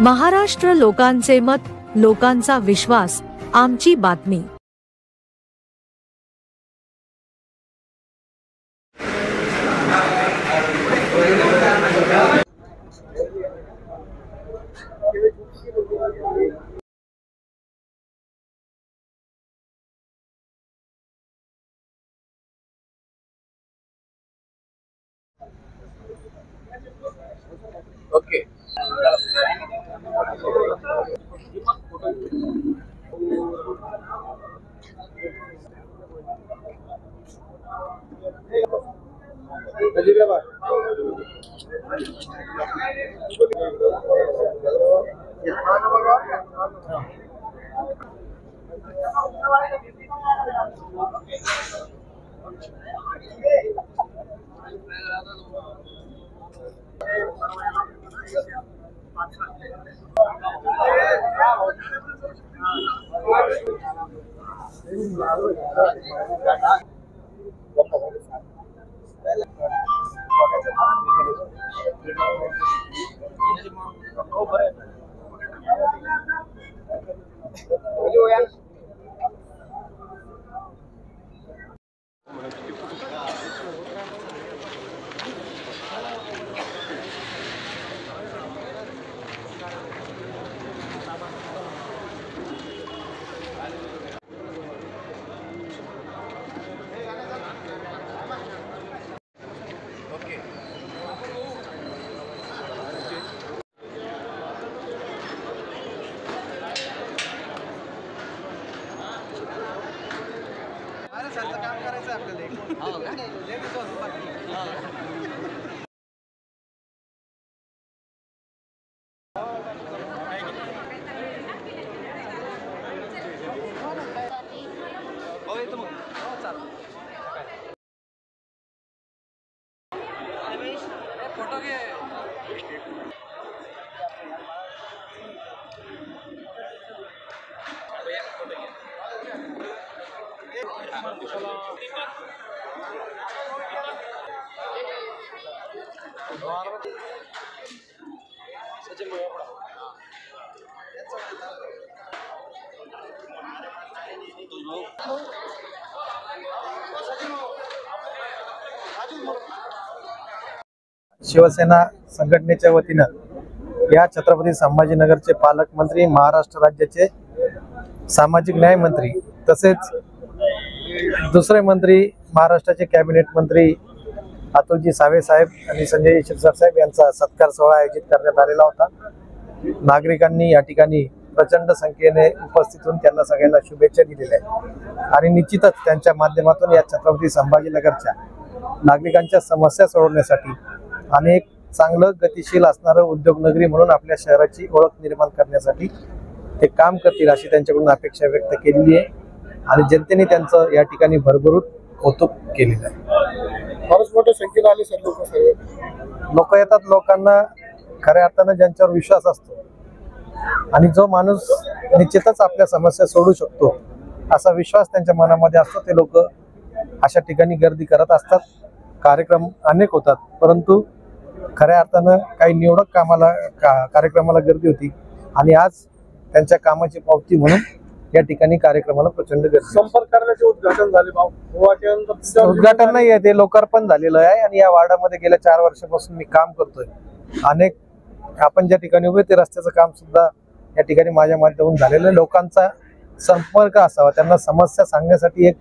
महाराष्ट्र लोकांचे मत, लोकांचा विश्वास, आमची बातमी। ओके काम करायचं आपल्याला फोटो घे शिवसेना संघटनेच्या वतीनं या छत्रपती संभाजीनगरचे पालकमंत्री, महाराष्ट्र राज्याचे सामाजिक न्याय मंत्री तसेच दुसरे मंत्री महाराष्ट्राचे कॅबिनेट मंत्री अतुलजी सावे साहेब आणि संजय शिरसाट साहेब यांचा सत्कार सोहळा आयोजित करण्यात आलेला होता। नागरिकांनी या ठिकाणी प्रचंड संख्येने उपस्थित होऊन त्यांना सगळ्यांना शुभेच्छा दिलेल्या आहेत आणि निश्चितच त्यांच्या माध्यमातून या छत्रपती संभाजीनगरच्या नागरिकांच्या समस्या सोडवण्यासाठी अनेक चांगलं गतिशील असणारं उद्योगनगरी म्हणून आपल्या शहराची ओळख निर्माण करण्यासाठी ते काम करतील अशी त्यांच्याकडून अपेक्षा व्यक्त केलेली आहे आणि जनतेने त्यांचं या ठिकाणी भरभरून कौतुक केलेलं आहे। फारच मोठ्या संख्येने आले सर लोक येतात, लोकांना खऱ्या अर्थानं ज्यांच्यावर विश्वास असतो आणि जो माणूस निश्चितच आपल्या समस्या सोडू शकतो असा विश्वास त्यांच्या मनामध्ये असतो ते लोक अशा ठिकाणी गर्दी करत असतात। कार्यक्रम अनेक होतात परंतु खऱ्या अर्थानं काही निवडक कार्यक्रमाला गर्दी होती आणि आज त्यांच्या कामाची पावती म्हणून या ठिकाणी कार्यक्रमाला प्रचंड गर्दी। संपर्क करण्याचे उद्घाटन झाले उद्घाटन नाही आहे, ते लोकार्पण झालेलं आहे आणि या वार्डामध्ये गेल्या 4 वर्षापासून मी काम करतोय। अनेक आपण ज्या ठिकाणी उभे ते रस्त्याचं काम सुद्धा या ठिकाणी माझ्या माध्यमातून झालेलं आहे। लोकांचा संपर्क असावा, त्यांना समस्या सांगण्यासाठी एक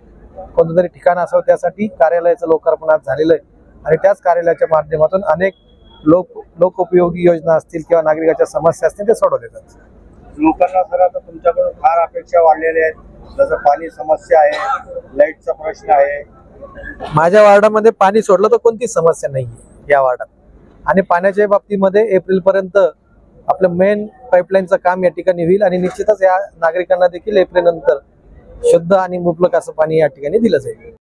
कोणतं तरी ठिकाण असावं, त्यासाठी कार्यालयाचं लोकार्पण आज झालेलं आहे आणि त्याच कार्यालयाच्या माध्यमातून अनेक लोकोपयोगी योजना असतील किंवा नागरिकांच्या समस्या असतील ते सोडवले जातात। लोकांना सर आता तुमच्याकडून फार अपेक्षा वाढलेल्या आहेत, जसं पाणी समस्या आहे, लाईटचा प्रश्न आहे। माझ्या वार्डामध्ये पाणी सोडलं तर कोणती समस्या नाही या वार्डात आणि पाण्याच्या बाबतीमध्ये एप्रिलपर्यंत आपलं मेन पाईपलाईनचं काम या ठिकाणी होईल आणि निश्चितच या नागरिकांना देखील एप्रिल नंतर शुद्ध आणि मुबलक असं पाणी या ठिकाणी दिलं जाईल।